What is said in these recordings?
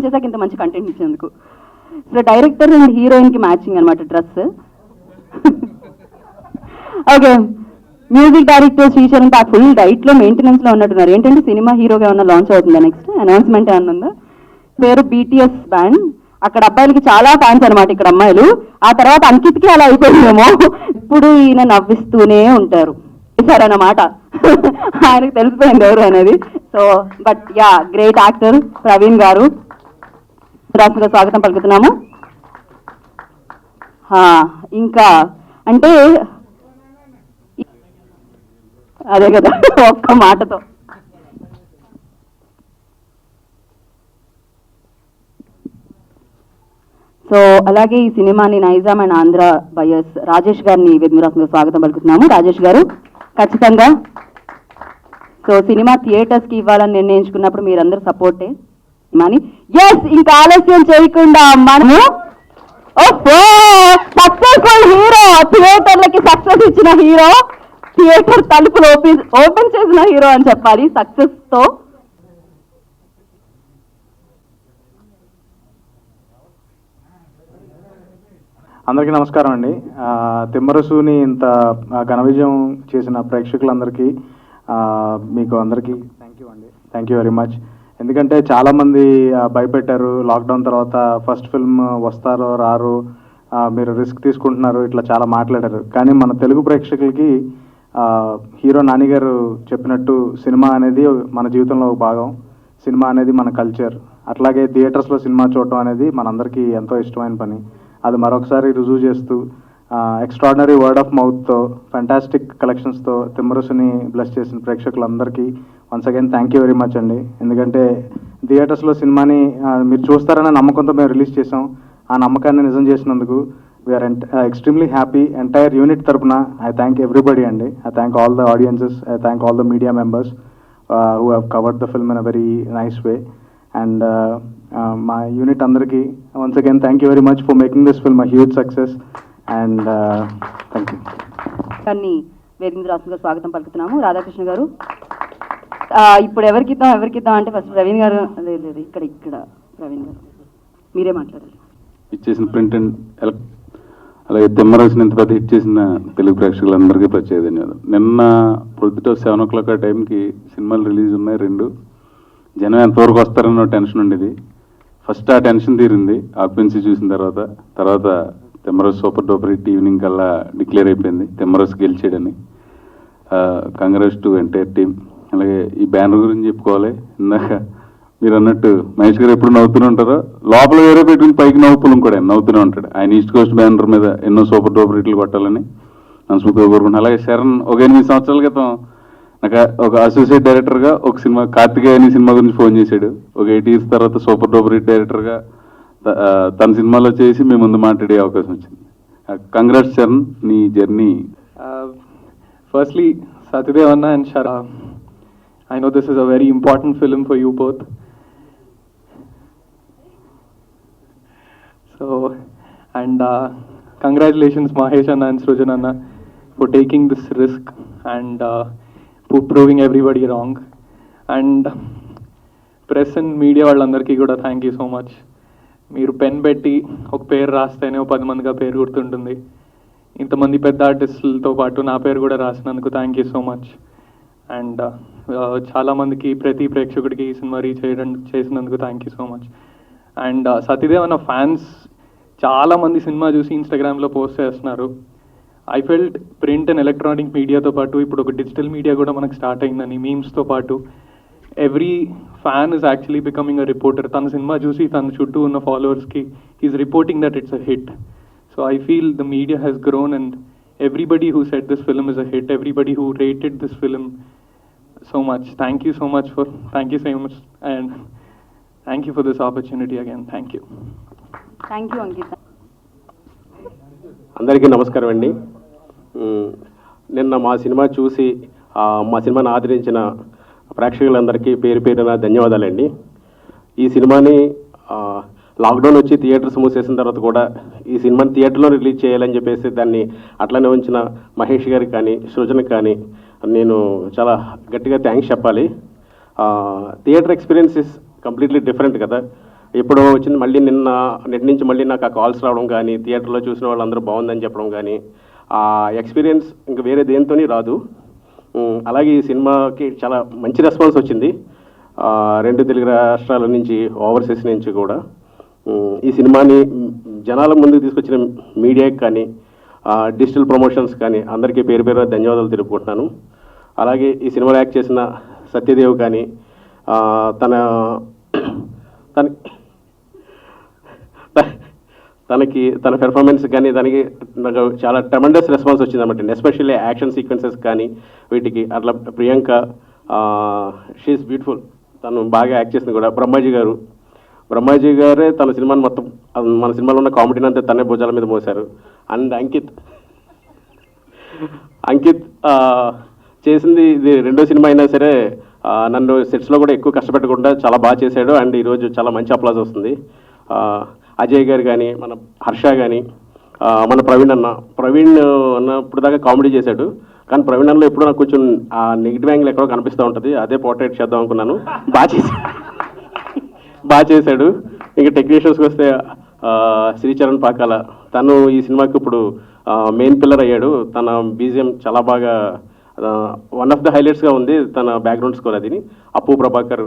చేశాక ఇంత మంచి కంటెంట్ ఇచ్చేందుకు. సో డైరెక్టర్ అండ్ హీరోయిన్ కి మ్యాచింగ్ అనమాట dress. Okay, music director Sricharan ఆ ఫుల్ డైట్ లో మెయింటెనెన్స్ లో ఉన్నట్టున్నారు. ఏంటంటే సినిమా హీరోగా ఏమన్నా లాంచ్ అవుతుందా, నెక్స్ట్ అనౌన్స్మెంట్ ఏమన్నా ఉందా? పేరు BTS బ్యాండ్. అక్కడ అబ్బాయిలకి చాలా ఫ్యాన్స్ అనమాట, ఇక్కడ అమ్మాయిలు. ఆ తర్వాత అంకిత్కి అలా అయిపోయిందేమో. ఇప్పుడు ఈయన నవ్విస్తూనే ఉంటారు అన్నమాట. ఆయనకు తెలిసిపోయింది ఎవరు అనేది. So but yeah, great actor Praveen గారు, రాష్ట్రంగా స్వాగతం పలుకుతున్నాము. ఇంకా అంటే అదే కదా, ఒక్క మాటతో. సో అలాగే ఈ సినిమాని నైజాం అండ్ ఆంధ్ర బయర్స్ రాజేష్ గారిని వేదికగా స్వాగతం పలుకుతున్నాము. రాజేష్ గారు ఖచ్చితంగా సో సినిమా థియేటర్స్ కి ఇవ్వాలని నిర్ణయించుకున్నప్పుడు మీరందరూ సపోర్టే అని. ఎస్, ఇంకా ఆలస్యం చేయకుండా మనము సక్సెస్ఫుల్ హీరో, థియేటర్లకి సక్సెస్ ఇచ్చిన హీరో, థియేటర్ తలుపులు ఓపెన్ చేసిన హీరో అని చెప్పాలి సక్సెస్ తో. అందరికీ నమస్కారం అండి. తిమ్మరసుని ఇంత ఘన విజయం చేసిన ప్రేక్షకులందరికీ మీకు అందరికీ థ్యాంక్ యూ వెరీ మచ్. ఎందుకంటే చాలామంది భయపెట్టారు లాక్డౌన్ తర్వాత ఫస్ట్ ఫిల్మ్ వస్తారో రారు, మీరు రిస్క్ తీసుకుంటున్నారు, ఇట్లా చాలా మాట్లాడారు. కానీ మన తెలుగు ప్రేక్షకులకి హీరో నాని గారు చెప్పినట్టు సినిమా అనేది మన జీవితంలో ఒక భాగం, సినిమా అనేది మన కల్చర్. అట్లాగే థియేటర్స్లో సినిమా చూడటం అనేది మనందరికీ ఎంతో ఇష్టమైన పని. అది మరొకసారి రుజువు చేస్తూ ఎక్స్ట్రాడినరీ వర్డ్ ఆఫ్ మౌత్తో, ఫ్యాంటాస్టిక్ కలెక్షన్స్తో తిమ్మరసుని బ్లెస్ చేసిన ప్రేక్షకులందరికీ once again thank you very much అండి. ఎందుకంటే థియేటర్స్లో సినిమాని మీరు చూస్తారనే నమ్మకంతో మేము రిలీజ్ చేసాం. ఆ నమ్మకాన్ని నిజం చేసినందుకు we are extremely happy. Entire unit తరపున ఐ థ్యాంక్ ఎవ్రీబడి అండి. I thank all the audiences, I thank all the media members who have covered the film in a very nice way. And మా unit అందరికీ once again thank you very much for making this film a huge success. And thank you. కానీ వేదిక రాష్ట్రంగా స్వాగతం పలుకుతున్నాము. రాధాకృష్ణ గారు ఇప్పుడు ఎవరికిద్దాం అంటే first Praveen గారు. లేదు ఇక్కడ ప్రవీణ్ గారు మీరే మాట్లాడాలి. ఇచ్చేసిన ప్రింట్ అండ్ అలాగే తిమ్మరసుని ఇంత పెద్ద హిట్ చేసిన తెలుగు ప్రేక్షకులందరికీ ప్రత్యేక ధన్యవాదాలు. నిన్న పొద్దుట 7 o'clock ఆ టైంకి సినిమాలు రిలీజ్ ఉన్నాయి 2. జనం ఎంతవరకు వస్తారన్న టెన్షన్ ఉండేది. ఫస్ట్ ఆ టెన్షన్ తీరింది ఆక్యుపెన్సీ చూసిన తర్వాత Thimmarusu super duper hit evening కల్లా డిక్లేర్ అయిపోయింది తిమ్మరసు గెలిచాడని. Congrats to entire team. అలాగే ఈ బ్యానర్ గురించి చెప్పుకోవాలి. ఇందాక మీరు అన్నట్టు మహేష్ గారు ఎప్పుడు నవ్వుతూనే ఉంటారో, లోపల వేరే పెట్టుకుని పైకి నవ్వుపులం కూడా నవ్వుతూనే ఉంటాడు. ఆయన ఈస్ట్ కోస్ట్ బ్యానర్ మీద ఎన్నో సూపర్ డూపర్ హిట్లు కొట్టాలని మనస్ఫూర్తిగా కోరుకుంటున్నాను. అలాగే శరణ్ ఒక 8 సంవత్సరాల క్రితం నాకు ఒక అసోసియేట్ డైరెక్టర్గా ఒక సినిమా కార్తికేయ అనే సినిమా గురించి ఫోన్ చేశాడు. ఒక 8 years తర్వాత సూపర్ డూపర్ హిట్ డైరెక్టర్గా తన సినిమాలో చేసి మీ ముందు మాట్లాడే అవకాశం వచ్చింది. కంగ్రాట్స్ శరణ్, నీ journey. Firstly, Satyadev Anna and Shara, I know this is a very important film for you both. So, and congratulations Mahesh Anna and Srujan Anna for taking this risk and proving everybody wrong. And press and media వాళ్ళందరికీ కూడా thank you so much. మీరు pen పెట్టి ఒక పేరు రాస్తేనే 10 మందిగా పేరు గుర్తుంటుంది. ఇంతమంది పెద్ద ఆర్టిస్టులతో పాటు నా పేరు కూడా రాసినందుకు thank you so much. And చాలామందికి ప్రతి ప్రేక్షకుడికి ఈ సినిమా రీచ్ చేసినందుకు thank you so much. And Satyadev అన్న ఫ్యాన్స్ చాలామంది సినిమా చూసి ఇన్స్టాగ్రామ్లో పోస్ట్ చేస్తున్నారు. I felt print and electronic మీడియాతో పాటు ఇప్పుడు ఒక డిజిటల్ మీడియా కూడా మనకు స్టార్ట్ అయిందని, మీమ్స్తో పాటు every fan is actually becoming a reporter. తన సినిమా చూసి తన చుట్టూ ఉన్న ఫాలోవర్స్కి he's reporting that it's a hit. So I feel the media has grown and everybody who said this film is a hit, everybody who rated this film so much, thank you so much and thank you for this opportunity again. Thank you అంకిత. అందరికీ నమస్కారం అండి. నిన్న మా cinema చూసి మా సినిమాని ఆదరించిన ప్రేక్షకులందరికీ పేరు పేరున ధన్యవాదాలండి. ఈ సినిమాని లాక్డౌన్ వచ్చి థియేటర్స్ మూసేసిన తర్వాత కూడా ఈ సినిమాని థియేటర్లో రిలీజ్ చేయాలని చెప్పేసి దాన్ని అట్లనే ఉంచిన మహేష్ గారికి కానీ సృజనకి కానీ నేను చాలా గట్టిగా థ్యాంక్స్ చెప్పాలి. Theatre experience is completely different కదా. ఎప్పుడో వచ్చింది, మళ్ళీ నెట్ నుంచి మళ్ళీ నాకు ఆ కాల్స్ రావడం కానీ, థియేటర్లో చూసిన వాళ్ళందరూ బాగుందని చెప్పడం కానీ, ఆ ఎక్స్పీరియన్స్ ఇంకా వేరే దేనితోని రాదు. అలాగే ఈ సినిమాకి చాలా మంచి రెస్పాన్స్ వచ్చింది 2 తెలుగు రాష్ట్రాల నుంచి, ఓవర్సీస్ నుంచి కూడా. ఈ సినిమాని జనాల ముందుకు తీసుకొచ్చిన మీడియాకి కానీ, డిజిటల్ ప్రమోషన్స్ కానీ అందరికీ పేరు పేరు ధన్యవాదాలు తెలుపుకుంటున్నాను. అలాగే ఈ సినిమాలో యాక్ట్ చేసిన సత్యదేవ్ కానీ, తన పెర్ఫార్మెన్స్ కానీ దానికి నాకు చాలా ట్రెమెండస్ రెస్పాన్స్ వచ్చింది అన్నమాట. ఎస్పెషల్లీ యాక్షన్ సీక్వెన్సెస్ కానీ వీటికి. అట్లా ప్రియాంక, షీఈస్ బ్యూటిఫుల్, తను బాగా యాక్ట్ చేసింది కూడా. బ్రహ్మాజీ గారే తన సినిమాని మొత్తం, మన సినిమాలో ఉన్న కామెడీని అంతా తనే భుజాల మీద మోశారు. అండ్ అంకిత్ చేసింది ఇది 2వ సినిమా అయినా సరే నన్ను సెట్స్లో కూడా ఎక్కువ కష్టపెట్టకుండా చాలా బాగా చేశాడు. అండ్ ఈరోజు చాలా మంచి అప్లాజ్ వస్తుంది. అజయ్ గారు కానీ, మన హర్ష కానీ, మన ప్రవీణ్ అన్న ఇప్పుడు దాకా కామెడీ చేశాడు, కానీ ప్రవీణ్ అన్నలో ఎప్పుడు నాకు కొంచెం ఆ నెగిటివ్ యాంగిల్ ఎక్కడో కనిపిస్తూ ఉంటుంది. అదే పోర్ట్రేట్ చేద్దాం అనుకున్నాను. బాగా చేశాడు. ఇంకా టెక్నీషియన్స్కి వస్తే శ్రీచరణ్ పాకాల, తను ఈ సినిమాకి ఇప్పుడు మెయిన్ పిల్లర్ అయ్యాడు. తన బీజిఎం చాలా బాగా, వన్ ఆఫ్ ద హైలైట్స్గా ఉంది తన బ్యాక్గ్రౌండ్ స్కోర్. అది అప్పు ప్రభాకర్,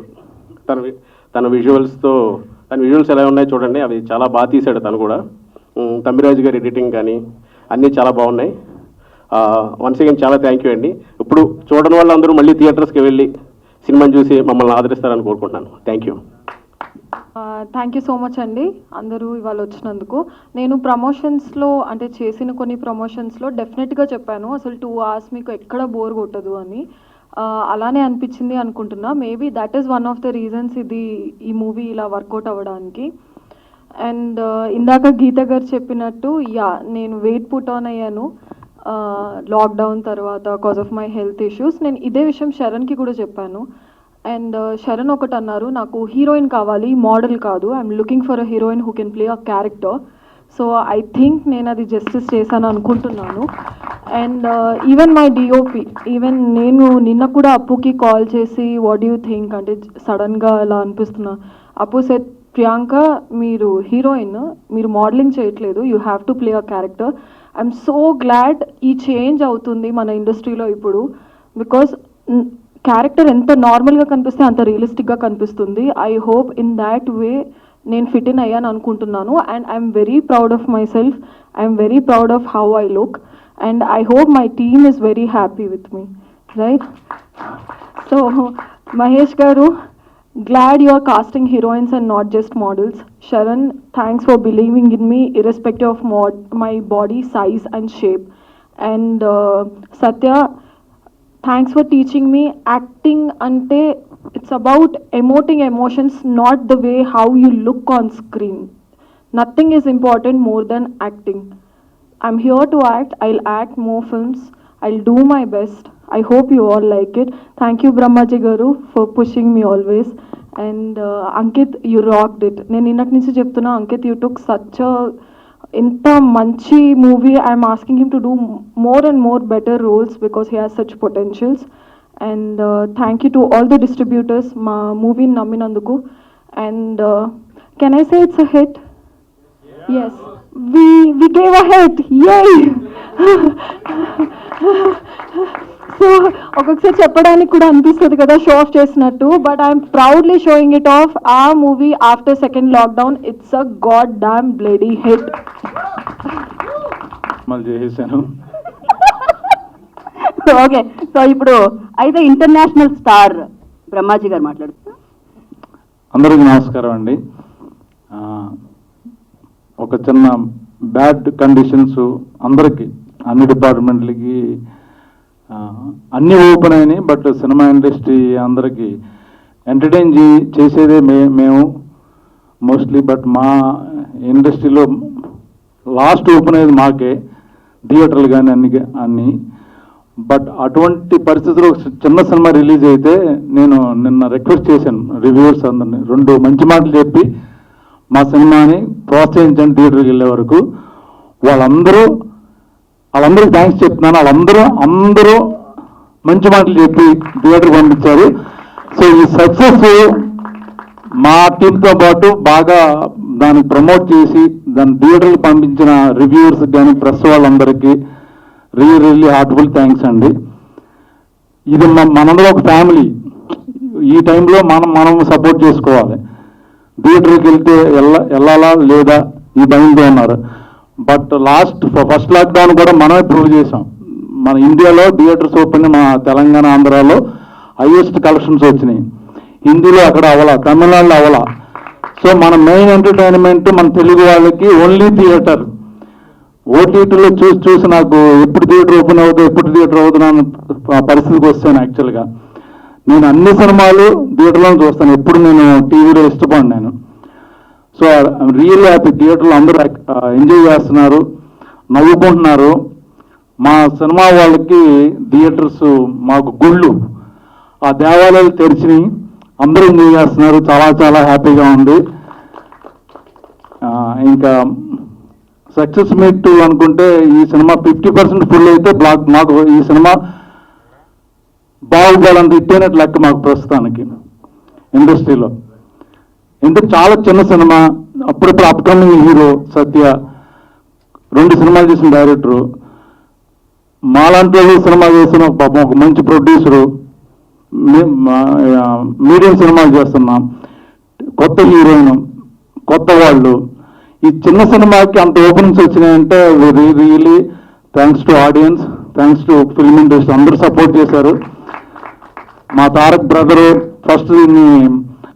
తన విజువల్స్ ఎలా ఉన్నాయో చూడండి, అవి చాలా బాగా తీశాడు తను కూడా. తమ్మిరాజు గారి ఎడిటింగ్ కానీ అన్నీ చాలా బాగున్నాయి. వన్స్ అగైన్ చాలా థ్యాంక్ యూ అండి. ఇప్పుడు చూడని వాళ్ళందరూ మళ్ళీ థియేటర్స్కి వెళ్ళి సినిమాని చూసి మమ్మల్ని ఆదరిస్తారని కోరుకుంటున్నాను. Thank you. Thank you so much అండి అందరూ ఇవాళ వచ్చినందుకు. నేను ప్రమోషన్స్లో అంటే చేసిన కొన్ని ప్రమోషన్స్లో డెఫినెట్గా చెప్పాను అసలు 2 hours మీకు ఎక్కడ బోర్ కొట్టదు అని. అలానే అనిపించింది అనుకుంటున్నా. Maybe that is one of the reasons ఈ మూవీ ఇలా వర్కౌట్ అవ్వడానికి. అండ్ ఇందాక గీత గారు చెప్పినట్టు నేను వెయిట్ పుట్ ఆన్ అయ్యాను లాక్డౌన్ తర్వాత cause of my health issues. నేను ఇదే విషయం శరణ్కి కూడా చెప్పాను. అండ్ శరణ్ ఒకటి అన్నారు, నాకు హీరోయిన్ కావాలి, మోడల్ కాదు, I'm looking for a heroine who can play a character. So I think నేను అది జస్టిస్ చేశాను అనుకుంటున్నాను. And even my DOP, even నేను నిన్న కూడా అప్పుకి కాల్ చేసి వాట్ డూ యూ థింక్ అంటే సడన్గా అలా అనిపిస్తున్నా. అప్పు సెట్, ప్రియాంక మీరు హీరోయిన్, మీరు మోడలింగ్ చేయట్లేదు, you have to play a character. I'm so glad ఈ చేంజ్ అవుతుంది మన ఇండస్ట్రీలో ఇప్పుడు. బికాస్ క్యారెక్టర్ ఎంత నార్మల్గా కనిపిస్తే అంత రియలిస్టిక్గా కనిపిస్తుంది. I hope in that way నేను ఫిట్ ఇన్ అయ్యాను అనుకుంటున్నాను. And I'm very proud of my self, I'm very proud of how I look, and I hope my team is very happy with me, right? So Mahesh గారు, glad you are casting heroines and not just models. Sharan, thanks for believing in me irrespective of my body size and shape. And Satya, thanks for teaching me acting ante it's about emoting emotions, not the way how you look on screen. Nothing is important more than acting. I'm here to act. I'll act more films. I'll do my best. I hope you all like it. Thank you Brahmaji Garu for pushing me always. And Ankit, you rocked it. నేను నిన్నటి నుంచి చెప్తున్నా, Ankit, you took such a ఇంత మంచి movie. I'm asking him to do more and more better roles because he has such potentials. And thank you to all the distributors మా మూవీని నమ్మినందుకు. And can I say it's a hit? Yes. We gave a hit. Yay! So ఒక్కొక్కసారి చెప్పడానికి కూడా అనిపిస్తుంది కదా show off చేసినట్టు, but I'm proudly showing it off. ఆ movie after second lockdown it's a god damn bloody hit. చేసేసాను. Okay, so ఇప్పుడు అయితే ఇంటర్నేషనల్ స్టార్ బ్రహ్మాజీ గారు మాట్లాడుతున్నారు. అందరికీ నమస్కారం అండి. ఒక చిన్న బ్యాడ్ కండిషన్స్ అందరికీ, అన్ని డిపార్ట్మెంట్లకి అన్నీ ఓపెన్ అయినాయి. బట్ సినిమా ఇండస్ట్రీ అందరికీ ఎంటర్టైన్ చేసేదే మేము మోస్ట్లీ. బట్ మా ఇండస్ట్రీలో లాస్ట్ ఓపెన్ అయ్యేది మాకే, థియేటర్లు కానీ అన్నీ. బట్ అటువంటి పరిస్థితుల్లో చిన్న సినిమా రిలీజ్ అయితే నేను నిన్న రిక్వెస్ట్ చేశాను రివ్యూవర్స్ అందరినీ, 2 మంచి మాటలు చెప్పి మా సినిమాని ప్రోత్సహించండి థియేటర్కి వెళ్ళే వరకు. వాళ్ళందరికీ థ్యాంక్స్ చెప్తున్నాను. అందరూ మంచి మాటలు చెప్పి థియేటర్కి పంపించారు. సో ఈ సక్సెస్ మా టీంతో పాటు బాగా దాన్ని ప్రమోట్ చేసి దాన్ని థియేటర్కి పంపించిన రివ్యూవర్స్ కానీ ప్రెస్ వాళ్ళందరికీ రియల్లీ హార్ట్ఫుల్ థ్యాంక్స్ అండి. ఇది మనందరూ ఒక ఫ్యామిలీ. ఈ టైంలో మనం సపోర్ట్ చేసుకోవాలి. థియేటర్కి వెళ్తే వెళ్ళాలా లేదా ఈ భయంతో ఉన్నారు. బట్ ఫస్ట్ లాక్డౌన్ కూడా మనమే ప్రూవ్ చేసాం. మన ఇండియాలో థియేటర్స్ ఓపెన్ మన తెలంగాణ ఆంధ్రాలో హైయెస్ట్ కలెక్షన్స్ వచ్చినాయి. హిందీలో అక్కడ అవలా, తమిళనాడులో అవలా. సో మన మెయిన్ ఎంటర్టైన్మెంట్ మన తెలుగు వాళ్ళకి ఓన్లీ థియేటర్. ఓటీటీలో చూసి నాకు ఎప్పుడు థియేటర్ ఓపెన్ అవుతుందో ఎప్పుడు థియేటర్ అవుతుందో అన్న పరిస్థితికి వస్తాను. యాక్చువల్గా నేను అన్ని సినిమాలు థియేటర్లో చూస్తాను, ఎప్పుడు నేను టీవీలో ఇష్టపడి నేను. So real happy. థియేటర్లో అందరూ ఎంజాయ్ చేస్తున్నారు, నవ్వుకుంటున్నారు. మా సినిమా వాళ్ళకి థియేటర్స్ మాకు గుళ్ళు, ఆ దేవాలయాలు తెరిచినాయి, అందరూ ఎంజాయ్ చేస్తున్నారు. చాలా చాలా హ్యాపీగా ఉంది. ఇంకా సక్సెస్ మీట్ అనుకుంటే ఈ సినిమా 50% ఫుల్ అయితే మాకు ఈ సినిమా బాగుపడాలంత ఇట్టేనట్టు లెక్క మాకు ప్రస్తుతానికి ఇండస్ట్రీలో. ఎందుకు చాలా చిన్న సినిమా, అప్పుడప్పుడు అప్కమింగ్ హీరో సత్య, 2 సినిమాలు చేసిన డైరెక్టరు, మాలాంటి సినిమా చేసిన పాపం ఒక మంచి ప్రొడ్యూసరు, మీడియం సినిమాలు చేస్తున్నాం, కొత్త హీరోయిన్, కొత్త వాళ్ళు. ఈ చిన్న సినిమాకి అంత ఓపెనింగ్స్ వచ్చినాయంటే really thanks to audience, thanks to film industry. అందరూ సపోర్ట్ చేశారు. మా తారక్ బ్రదరు ఫస్ట్ దీన్ని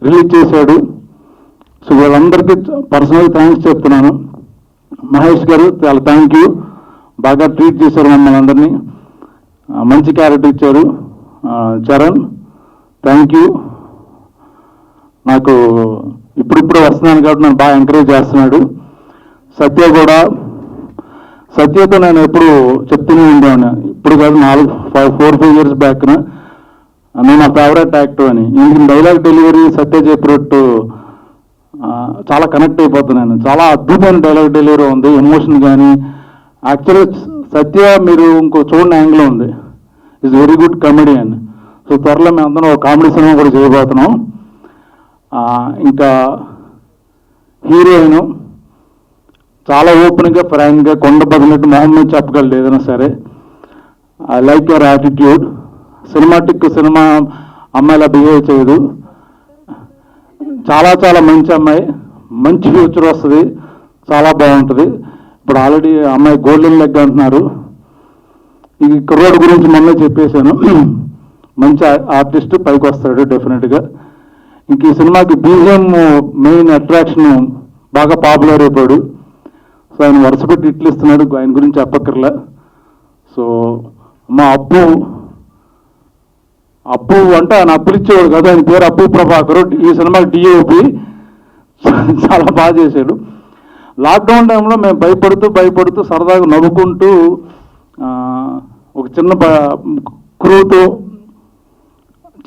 రిలీజ్ చేశాడు. సో వీళ్ళందరికీ పర్సనల్ థ్యాంక్స్ చెప్తున్నాను. మహేష్ గారు చాలా థ్యాంక్ యూ, బాగా ట్రీట్ చేశారు మమ్మల్ని అందరినీ, మంచి క్యారెక్టర్ ఇచ్చారు. Charan thank you. నాకు ఇప్పుడిప్పుడు వస్తున్నాను కాబట్టి నన్ను బాగా ఎంకరేజ్ చేస్తున్నాడు. సత్య కూడా, సత్యతో నేను ఎప్పుడు చెప్తూనే ఉండేవాడిని, ఇప్పుడు కాదు 4-5 ఇయర్స్ బ్యాక్ నేను నా ఫేవరెట్ యాక్టర్ అని. ఇందుకు డైలాగ్ డెలివరీ సత్య చెప్పినట్టు చాలా కనెక్ట్ అయిపోతున్నాను. చాలా అద్భుతమైన డైలాగ్ డెలివరీ ఉంది, ఎమోషన్ కానీ. యాక్చువల్గా సత్య మీరు ఇంకో చూడని యాంగిల్ ఉంది, is very good comedian. So త్వరలో మేము అందరం ఒక కామెడీ సినిమా కూడా చేయబోతున్నాం. ఇంకా హీరోయిన్ చాలా ఓపెన్గా ఫ్రాంక్గా కొండ బదిలినట్టు మొహం మీద చెప్పగలదు ఏదైనా సరే. I like your attitude. Cinematic cinema అమ్మాయిలా బిహేవ్ చేయదు, చాలా చాలా మంచి అమ్మాయి, మంచి ఫ్యూచర్ వస్తుంది, చాలా బాగుంటుంది. ఇప్పుడు ఆల్రెడీ అమ్మాయి గోల్డెన్ లెగ్ అంటున్నారు. ఈ కుర్రోడ్ గురించి మొన్నే చెప్పేశాను, మంచి ఆర్టిస్ట్, పైకి వస్తాడు డెఫినెట్గా. ఇంక ఈ సినిమాకి బీజిఎం మెయిన్ అట్రాక్షన్, బాగా పాపులర్ అయిపోయాడు. సో ఆయన వరుస పెట్టి ఇట్లు ఇస్తున్నాడు, ఆయన గురించి చెప్పక్కర్లే. సో మా అప్పు అంటే ఆయన అప్పులు ఇచ్చేవాడు కదా, ఆయన పేరు అప్పు ప్రభాకర్. ఈ సినిమాకి డిఓపి చాలా బాగా చేశాడు. లాక్డౌన్ టైంలో మేము భయపడుతూ సరదాగా నవ్వుకుంటూ ఒక చిన్న క్రూతో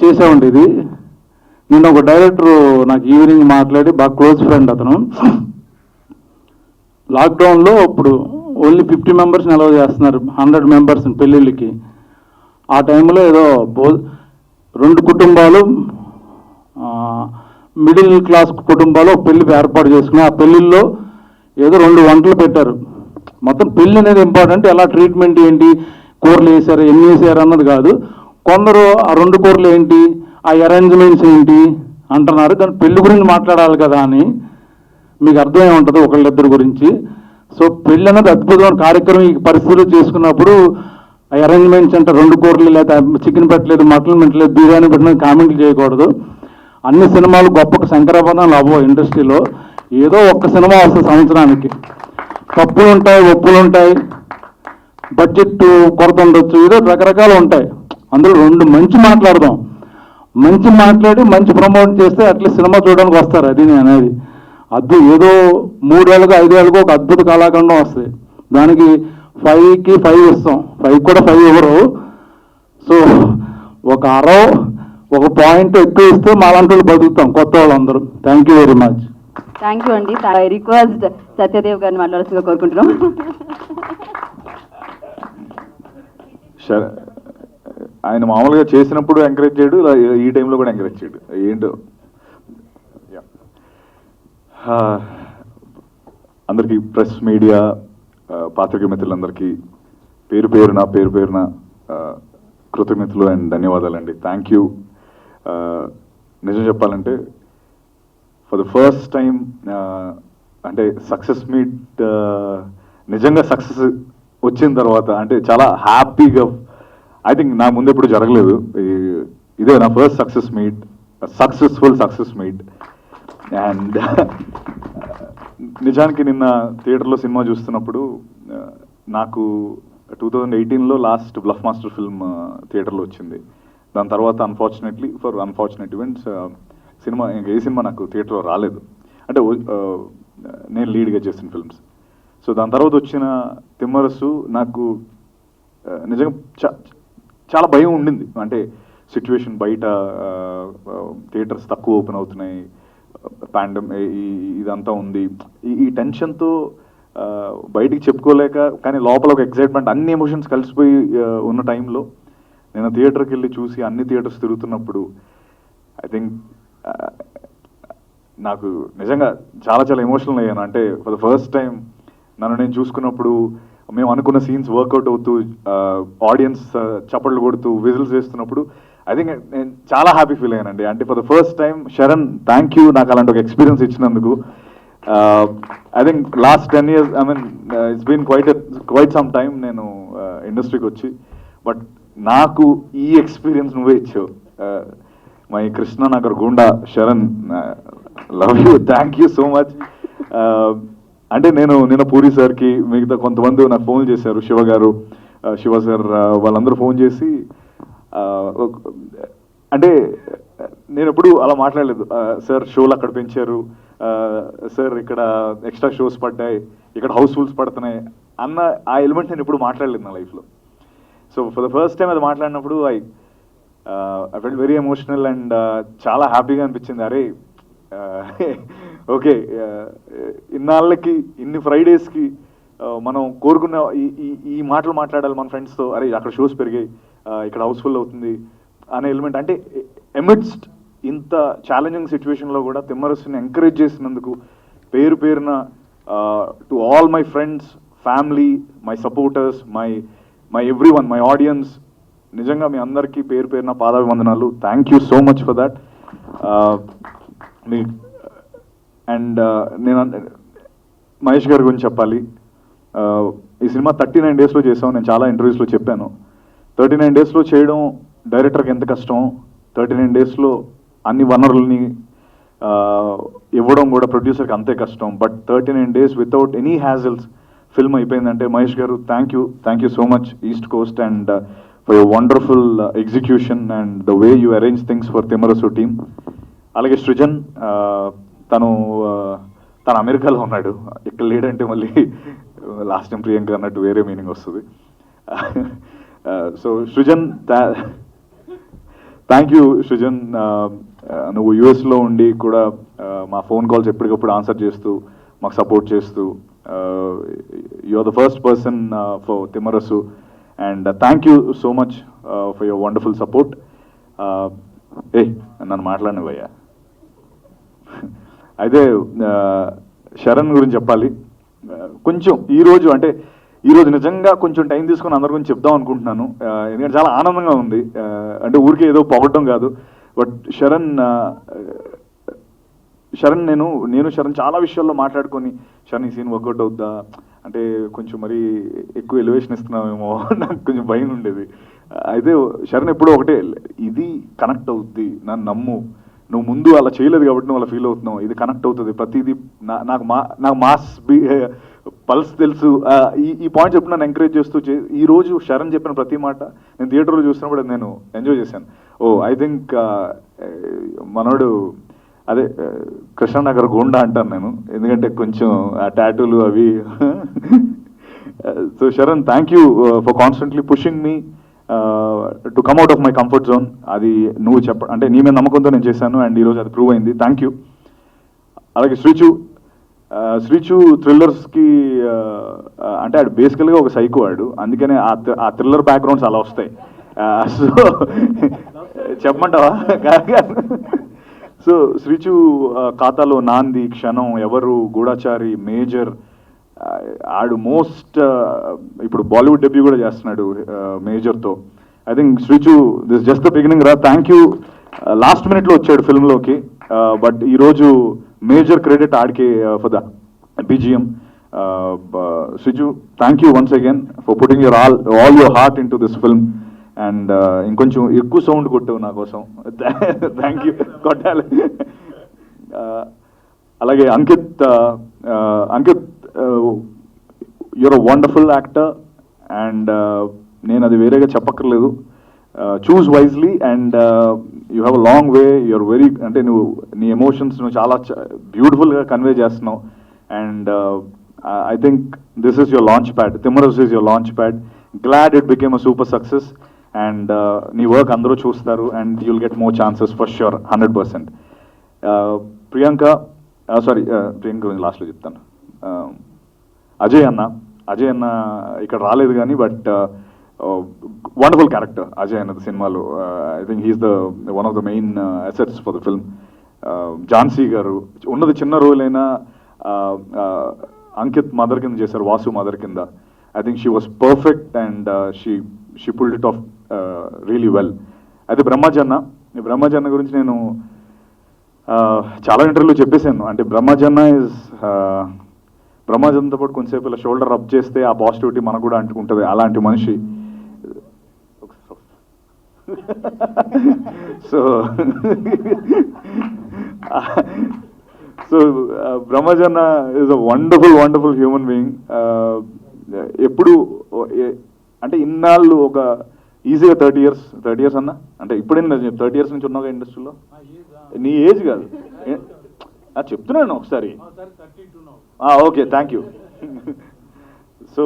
చేసామండి ఇది. నిన్న ఒక డైరెక్టర్ నాకు ఈవినింగ్ మాట్లాడి, బాగా క్లోజ్ ఫ్రెండ్ అతను, లాక్డౌన్లో ఇప్పుడు ఓన్లీ 50 మెంబర్స్ని అలౌ చేస్తున్నారు 100 మెంబర్స్ని పెళ్ళిళ్ళకి. ఆ టైంలో ఏదో 2 కుటుంబాలు, మిడిల్ క్లాస్ కుటుంబాలు ఒక పెళ్లి ఏర్పాటు చేసుకుని, ఆ పెళ్ళిళ్ళలో ఏదో 2 వంటలు పెట్టారు. మొత్తం పెళ్ళి అనేది ఇంపార్టెంట్, ఎలా ట్రీట్మెంట్ ఏంటి, కూరలు వేసారు, ఎన్ని వేసారు అన్నది కాదు. కొందరు ఆ 2 కూరలు ఏంటి, ఆ అరేంజ్మెంట్స్ ఏంటి అంటున్నారు. కానీ పెళ్లి గురించి మాట్లాడాలి కదా అని మీకు అర్థమై ఉంటుంది ఒకళ్ళిద్దరి గురించి. సో పెళ్ళి అనేది అద్భుతమైన కార్యక్రమం. ఈ పరిస్థితులు చేసుకున్నప్పుడు ఆ అరేంజ్మెంట్స్ అంటే 2 కూరలు, లేదా చికెన్ పెట్టలేదు, మటన్ పెట్టలేదు, బిర్యానీ పెట్టలేదు కామెంట్లు చేయకూడదు. అన్ని సినిమాలు గొప్ప శంకరాభరణాలు అవ్వవు ఇండస్ట్రీలో. ఏదో ఒక్క సినిమా వస్తుంది సంవత్సరానికి. తప్పులు ఉంటాయి, ఒప్పులు ఉంటాయి, బడ్జెట్ కొరత ఉండొచ్చు, ఏదో రకరకాలు ఉంటాయి. అందులో 2 మంచి మాట్లాడదాం, మంచి మాట్లాడి మంచి ప్రమోట్ చేస్తే అట్లీస్ట్ సినిమా చూడడానికి వస్తారు. అది నేను అనేది ఏదో 3 ఏళ్ళకు 5 ఏళ్ళకు ఒక అద్భుత కళాఖండం వస్తుంది. దానికి 5కి 5 ఇస్తాం, 5 కూడా 5 ఇవ్వరు. సో ఒక ఒక పాయింట్ ఎక్కువ ఇస్తే మాలాంటి వాళ్ళు బతుకుతాం, కొత్త వాళ్ళందరూ. Thank you very much. Thank you అండి. ఐ రిక్వెస్ట్ సత్యదేవ్ గారిని మాట్లాడాల్సిందిగా కోరుకుంటున్నాం. ఆయన మామూలుగా చేసినప్పుడు ఎంకరేజ్ చేయడు, ఇలా ఈ టైంలో కూడా ఎంకరేజ్ చేయడు. ఏంటో అందరికీ ప్రెస్ మీడియా పాత్రికేయ మిత్రులందరికీ పేరు పేరున కృతజ్ఞతలు అండ్ ధన్యవాదాలండి. Thank you. నిజం చెప్పాలంటే ఫర్ ద ఫస్ట్ టైం అంటే సక్సెస్ మీట్ నిజంగా సక్సెస్ వచ్చిన తర్వాత అంటే చాలా హ్యాపీగా, ఐ థింక్ నా ముందు ఎప్పుడు జరగలేదు, ఇదే నా first successful success meet. And నిజానికి నిన్న థియేటర్లో సినిమా చూస్తున్నప్పుడు నాకు 2018లో లాస్ట్ బ్లఫ్ మాస్టర్ ఫిల్మ్ థియేటర్లో వచ్చింది. దాని తర్వాత అన్ఫార్చునేట్ ఈవెంట్స్ సినిమా ఇంకా ఏ సినిమా నాకు థియేటర్లో రాలేదు, అంటే నేను లీడ్గా చేసిన ఫిల్మ్స్. సో దాని తర్వాత వచ్చిన తిమ్మరసు నాకు నిజంగా చాలా భయం ఉండింది. అంటే సిచ్యువేషన్ బయట థియేటర్స్ తక్కువ ఓపెన్ అవుతున్నాయి, ఇదంతా ఉంది, ఈ టెన్షన్తో బయటికి చెప్పుకోలేక, కానీ లోపల ఒక ఎక్సైట్మెంట్, అన్ని ఎమోషన్స్ కలిసిపోయి ఉన్న టైంలో నేను థియేటర్కి వెళ్ళి చూసి అన్ని థియేటర్స్ తిరుగుతున్నప్పుడు ఐ థింక్ నాకు నిజంగా చాలా ఎమోషనల్ అయ్యాను. అంటే ఫర్ ద ఫస్ట్ టైం నన్ను నేను చూసుకున్నప్పుడు, మేము అనుకున్న సీన్స్ వర్కౌట్ అవుతూ ఆడియన్స్ చప్పట్లు కొడుతూ విజిల్స్ వేస్తున్నప్పుడు ఐ థింక్ నేను చాలా హ్యాపీ ఫీల్ అయ్యానండి. అంటే for the first time Sharan, thank you నాకు అలాంటి ఒక ఎక్స్పీరియన్స్ ఇచ్చినందుకు. I think last 10 years, I mean it's been quite some time నేను ఇండస్ట్రీకి వచ్చి, బట్ నాకు ఈ ఎక్స్పీరియన్స్ నువ్వే ఇచ్చావు. మై కృష్ణనగర్ గుండా Sharan, love you, thank you so much. అంటే నేను పూరి సార్కి, మిగతా కొంతమంది నాకు ఫోన్ చేశారు, శివ గారు, శివ సార్, వాళ్ళందరూ ఫోన్ చేసి, అంటే నేను ఎప్పుడు అలా మాట్లాడలేదు. సార్ షోలు అక్కడ పెంచారు, సార్ ఇక్కడ ఎక్స్ట్రా షోస్ పడ్డాయి, ఇక్కడ హౌస్ఫుల్స్ పడుతున్నాయి అన్న ఆ ఎలిమెంట్ నేను ఎప్పుడు మాట్లాడలేదు నా లైఫ్లో. So for the first time అది మాట్లాడినప్పుడు I felt very emotional and చాలా హ్యాపీగా అనిపించింది. అరే ఓకే, ఇన్నాళ్ళకి ఇన్ని ఫ్రైడేస్కి మనం కోరుకున్న ఈ మాటలు మాట్లాడాలి మన ఫ్రెండ్స్తో. అరే అక్కడ షోస్ పెరిగాయి, ఇక్కడ హౌస్ఫుల్ అవుతుంది అనే ఎలిమెంట్. అంటే ఎమిడ్స్ట్ ఇంత ఛాలెంజింగ్ సిచ్యువేషన్లో కూడా తిమ్మరసుని ఎంకరేజ్ చేసినందుకు పేరున to all my friends, family, my supporters, my every one, my audience, నిజంగా మీ అందరికీ పేరున పాదాభివందనాలు. Thank you so much for that. Me and నేను మహేష్ గారి గురించి చెప్పాలి. ఈ సినిమా 39 daysలో చేసాం. నేను చాలా ఇంటర్వ్యూస్లో చెప్పాను, 39 daysలో చేయడం డైరెక్టర్కి ఎంత కష్టం, 39 daysలో అన్ని వనరుల్ని ఇవ్వడం కూడా ప్రొడ్యూసర్కి అంతే కష్టం. But 39 days without any హ్యాజల్స్ film అయిపోయిందంటే మహేష్ గారు thank you so much east Coast and for your wonderful execution and the way you arrange things for Timmarusu team. అలాగే సృజన్, తను అమెరికాలో ఉన్నాడు, ఇక్కడ లేడంటే మళ్ళీ లాస్ట్ టైం ప్రియాంక అన్నట్టు వేరే మీనింగ్ వస్తుంది. So Srujan, thank you Srujan. నువ్వు యుఎస్లో ఉండి కూడా మా ఫోన్ కాల్స్ ఎప్పటికప్పుడు ఆన్సర్ చేస్తూ మాకు సపోర్ట్ చేస్తూ, you are the first person for Timmarasu and thank you so much for your wonderful support. నన్ను మాట్లాడినవయ్యా. అయితే శరణ్ గురించి చెప్పాలి. కొంచెం ఈరోజు నిజంగా కొంచెం టైం తీసుకొని అందరి గురించి చెప్దాం అనుకుంటున్నాను, ఎందుకంటే చాలా ఆనందంగా ఉంది. అంటే ఊరికే ఏదో పొగట్టడం కాదు, బట్ శరణ్ నేను శరణ్ చాలా విషయాల్లో మాట్లాడుకొని, శరణ్ ఈ సీన్ వర్కౌట్ అవుద్దా అంటే కొంచెం మరీ ఎక్కువ ఎలివేషన్ ఇస్తున్నామేమో నాకు కొంచెం భయం ఉండేది. అయితే శరణ్ ఎప్పుడూ ఒకటే, ఇది కనెక్ట్ అవుద్ది, నన్ను నమ్ము, నువ్వు ముందు అలా చేయలేదు కాబట్టి నువ్వు అలా ఫీల్ అవుతున్నావు, ఇది కనెక్ట్ అవుతుంది, ప్రతిదీ నాకు మాస్ పల్స్ తెలుసు. ఈ పాయింట్ చెప్పి నన్ను ఎంకరేజ్ చేస్తూ ఈరోజు శరణ్ చెప్పిన ప్రతి మాట నేను థియేటర్లో చూసినప్పుడు నేను ఎంజాయ్ చేశాను. ఐ థింక్ మనోడు అదే కృష్ణనగర్ గోండా అంటాను నేను, ఎందుకంటే కొంచెం ఆ టాటూలు అవి. So Sharan, thank you for constantly pushing me to come out of my comfort zone. అది నువ్వు అంటే నీ మీద నమ్మకంతో నేను చేశాను అండ్ ఈరోజు అది ప్రూవ్ అయింది. Thank you. అలాగే శ్రీచు థ్రిల్లర్స్కి అంటే ఆడు బేసికల్గా ఒక సైకో ఆడు, అందుకనే ఆ థ్రిల్లర్ బ్యాక్గ్రౌండ్స్ అలా వస్తాయి. సో చెప్పమంటావా? సో శ్రీచు ఖాతాలో నాంది, క్షణం, ఎవరు, గూఢాచారి, మేజర్, ఆడు మోస్ట్ ఇప్పుడు బాలీవుడ్ డెబ్యూ కూడా చేస్తున్నాడు మేజర్తో. I think Srichu this just the beginning రా. Thank you. లాస్ట్ మినిట్లో వచ్చాడు ఫిల్మ్లోకి, బట్ ఈరోజు మేజర్ క్రెడిట్ ఆడికే for the BGM. Srichu, thank you once again for putting your all your heart in to this film. And ఇంకొంచెం ఎక్కువ సౌండ్ కొట్టావు నా కోసం. Thank you. కొట్టాలి. అలాగే Ankit, you're a wonderful actor and నేను అది వేరేగా చెప్పక్కర్లేదు. Choose wisely and you have a long way. You're very, అంటే నువ్వు నీ ఎమోషన్స్ నువ్వు చాలా బ్యూటిఫుల్గా కన్వే చేస్తున్నావు. And I think this is your launch pad. Timmarusu is your launch pad. Glad it became a super success. And నీ work అందరూ చూస్తారు and you'll get more chances for sure 100%. Priyanka గురించి లాస్ట్లో చెప్తాను. అజయ్ అన్న ఇక్కడ రాలేదు కానీ బట్ వండర్ఫుల్ క్యారెక్టర్ అజయ్ అన్నది సినిమాలో. I think he's the one of the main assets for the film. Jhansi garu ఉన్నది చిన్న రోల్ అయినా అంకిత్ మదర్ కింద చేశారు, వాసు మదర్ కింద. I think she was perfect and she pulled it off really well. అయితే బ్రహ్మజన్న గురించి నేను చాలా ఇంటర్వ్యూలో చెప్పేశాను. అంటే బ్రహ్మజన్తో పాటు కొంచెంసేపు ఇలా షోల్డర్ రబ్ చేస్తే ఆ పాజిటివిటీ మనకు కూడా అంటుకుంటుంది. అలాంటి మనిషి. సో బ్రహ్మజన్న is a wonderful human being. ఎప్పుడు అంటే ఇన్నాళ్ళు ఒక ఈజీగా 30 ఇయర్స్ అన్న, అంటే ఇప్పుడైనా 30 ఇయర్స్ నుంచి ఉన్నాగా ఇండస్ట్రీలో. నీ ఏజ్ కాదు చెప్తున్నాను ఒకసారి. Okay, thank you. So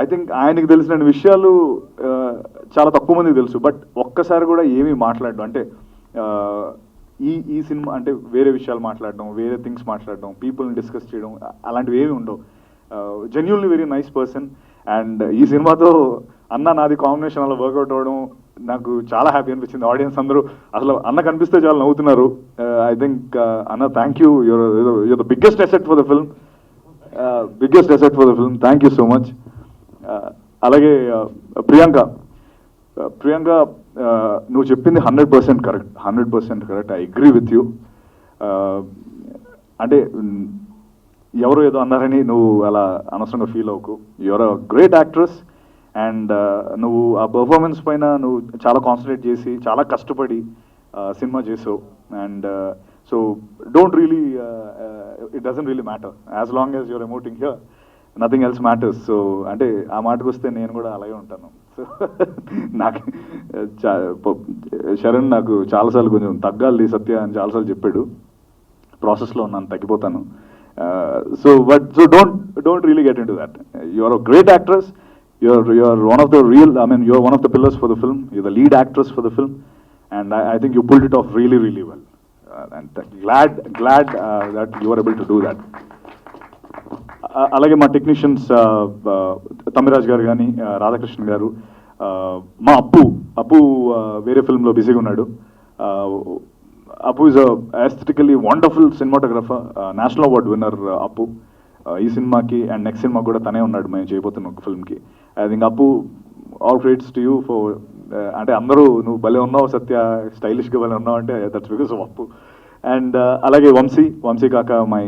I think ఆయనకి తెలిసిన విషయాలు చాలా తక్కువ మందికి తెలుసు. బట్ ఒక్కసారి కూడా ఏమీ మాట్లాడడం, అంటే ఈ సినిమా అంటే వేరే విషయాలు మాట్లాడడం, వేరే థింగ్స్ మాట్లాడడం, పీపుల్ని డిస్కస్ చేయడం, అలాంటివి ఏమి ఉండవు. Genuinely very nice person. And ఈ సినిమాతో అన్న నాది కాంబినేషన్ అలా వర్కౌట్ అవ్వడం నాకు చాలా హ్యాపీ అనిపించింది. ఆడియన్స్ అందరూ అసలు అన్న కనిపిస్తే చాలా నవ్వుతున్నారు. ఐ థింక్ అన్న thank you. You're the biggest asset for the film. Thank you so much. అలాగే ప్రియాంక, నువ్వు చెప్పింది 100% correct. I agree with you. అంటే ఎవరు ఏదో అన్నారని నువ్వు అలా అనవసరంగా ఫీల్ అవ్వకు. You're a great actress and నువ్వు ఆ పర్ఫార్మెన్స్ పైన నువ్వు చాలా కాన్సన్ట్రేట్ చేసి చాలా కష్టపడి సినిమా చేసావు. And so don't really it doesn't really matter as long as your emoting here, nothing else matters. So అంటే ఆ మాటకు వస్తే నేను కూడా అలాగే ఉంటాను. సో నాకు శరణ్ నాకు చాలాసార్లు కొంచెం తగ్గాలి సత్య అని చాలాసార్లు చెప్పాడు. ప్రాసెస్లో ఉన్నాను, తగ్గిపోతాను. So don't really get into that. You are a great actress. You are one of the you are one of the pillars for the film. You're the lead actress for the film, and I think you pulled it off really well. And glad that you were able to do that. అలాగే మా technicians Thammiraj గారు కానీ రాధాకృష్ణ గారు, మా అప్పు వేరే ఫిల్మ్లో బిజీగా ఉన్నాడు. Apu is a aesthetically wonderful cinematographer, national award winner. Apu ఈ సినిమాకి అండ్ నెక్స్ట్ సినిమా కూడా తనే ఉన్నాడు మేము చేయబోతున్న ఒక ఫిల్మ్కి. ఐ థింక్ అప్పు all credits to you for, అంటే అందరూ నువ్వు భలే ఉన్నావు సత్య, స్టైలిష్గా భలే ఉన్నావు అంటే that's because of Appu. And అలాగే వంశీ కాక my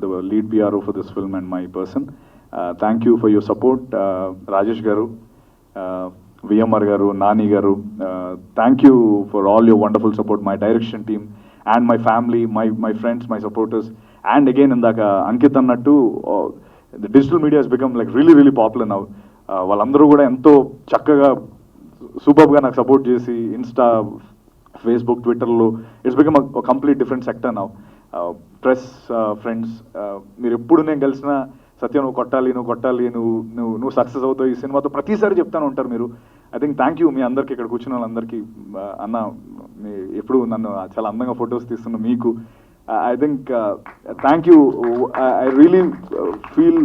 the lead PRO for this film and my person. Thank you for your support. Rajesh garu, VMR garu, Nani garu, thank you for all your wonderful support. My direction team and my family, my friends, my supporters. And again ఇందాక అంకిత్ అన్నట్టు the digital media he's become like really popular now. వాళ్ళందరూ కూడా ఎంతో చక్కగా సూపర్గా నాకు support చేసి Insta, Facebook, ట్విట్టర్లో it's become complete different sector now. Press, friends, మీరు ఎప్పుడు నేను కలిసిన సత్య నువ్వు కొట్టాలి, నువ్వు సక్సెస్ అవుతావు ఈ సినిమాతో ప్రతిసారి చెప్తాను ఉంటారు మీరు. ఐ థింక్ థ్యాంక్ యూ మీ అందరికీ, ఇక్కడ కూర్చున్న వాళ్ళందరికీ. అన్న మీ ఎప్పుడు నన్ను చాలా అందంగా ఫొటోస్ తీస్తున్న మీకు I think thank you. I really feel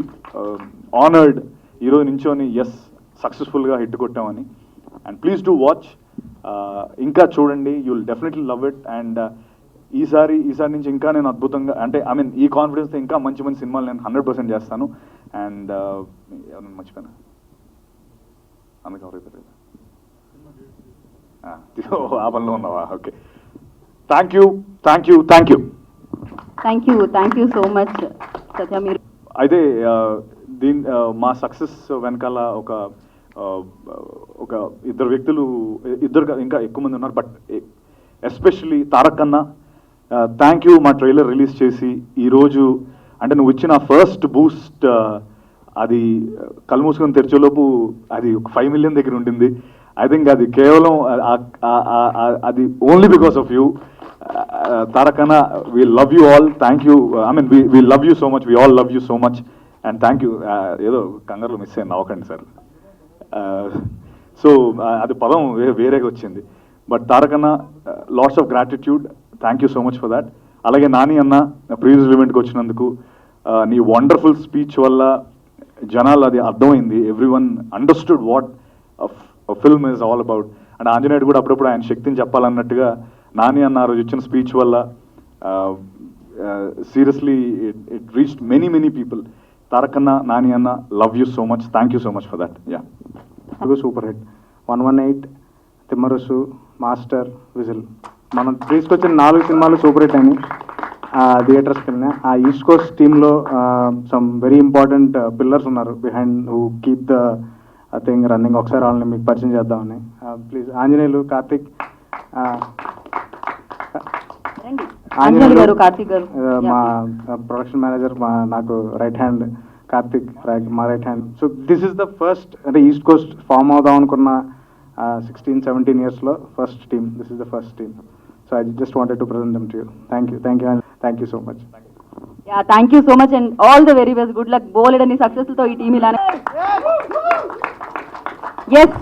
honoured ఈరోజు నించోని ఎస్ సక్సెస్ఫుల్గా హిట్ కొట్టామని. అండ్ ప్లీజ్ డూ వాచ్ ఇంకా చూడండి, you will definitely love it. And ఈసారి నుంచి ఇంకా నేను అద్భుతంగా, అంటే ఐ మీన్ ఈ కాన్ఫిడెన్స్తో ఇంకా మంచి మంచి సినిమాలు నేను 100% చేస్తాను. అండ్ ఎవరైనా మర్చిపోయినా అందుకు ఎవరైతే ఆ పనిలో ఉన్నావా? Okay, thank you. Thank you so much Satya. మీరు అయితే మా సక్సెస్ వెనకాల ఒక ఇద్దరు వ్యక్తులు, ఇంకా ఎక్కువ మంది ఉన్నారు. బట్ ఎస్పెషల్లీ తారక్ అన్న, థ్యాంక్ యూ. మా ట్రైలర్ రిలీజ్ చేసి ఈరోజు అంటే నువ్వు ఇచ్చిన ఫస్ట్ బూస్ట్, అది కళ్ళు మూసుకొని తెరిచేలోపు అది ఒక 5 million దగ్గర ఉండింది. ఐ థింక్ అది కేవలం అది only because of you. Tarak అన్న, we love you all. Thank you. I mean we love you so much. We all love you so much. And thank you. ఏదో కంగారులో మిస్ అయ్యాను, నవ్వకండి సార్. సో అది పదం వేరేగా వచ్చింది. బట్ తారక్ అన్న, lots of gratitude. Thank you so much for that. అలాగే నాని అన్న, ప్రీవియస్ ఈవెంట్కి వచ్చినందుకు, నీ వండర్ఫుల్ స్పీచ్ వల్ల జనాలు అది అర్థమైంది. Every one understood what film is all about. And ఆంజనేయుడు కూడా అప్పుడప్పుడు ఆయన శక్తిని చెప్పాలన్నట్టుగా నాని అన్న ఆ రోజు ఇచ్చిన స్పీచ్ వల్ల seriously it reached many people. Tarak అన్న, నాని అన్న, love you so much. Thank you so much for that. Yeah, super hit. 118, Timmarusu, master, whistle, మనం తీసుకొచ్చిన 4 సినిమాలు సూపర్ హిట్ అని థియేటర్స్కి వెళ్ళినా. ఆ ఈస్ట్ కోస్ట్ టీంలో సమ్ వెరీ ఇంపార్టెంట్ పిల్లర్స్ ఉన్నారు behind who keep the thing running. ఒకసారి వాళ్ళని మీకు పరిచయం చేద్దామని. ప్లీజ్, ఆంజనేయులు, కార్తిక్. ఆంజనేయులు గారు, కార్తిక్ గారు, మా ప్రొడక్షన్ మేనేజర్, నాకు రైట్ హ్యాండ్. కార్తిక్ మా right hand. So this is the first, అంటే ఈస్ట్ కోస్ట్ ఫామ్ అవుదాం అనుకున్న 16-17 yearsలో first team. This is the first team. So I just wanted to present them to you. Thank you so much. Yeah, thank you so much and all the very best. Good luck. బోలెడని సక్సెస్లతో ఈ team ఇలానే, yes,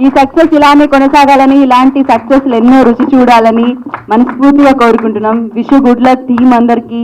ఈ success ఇలానే కొనసాగాలని, ఇలాంటి సక్సెస్లు ఎన్నో రుచి చూడాలని మనస్ఫూర్తిగా కోరుకుంటున్నాం. Wish you good luck team అందరికీ.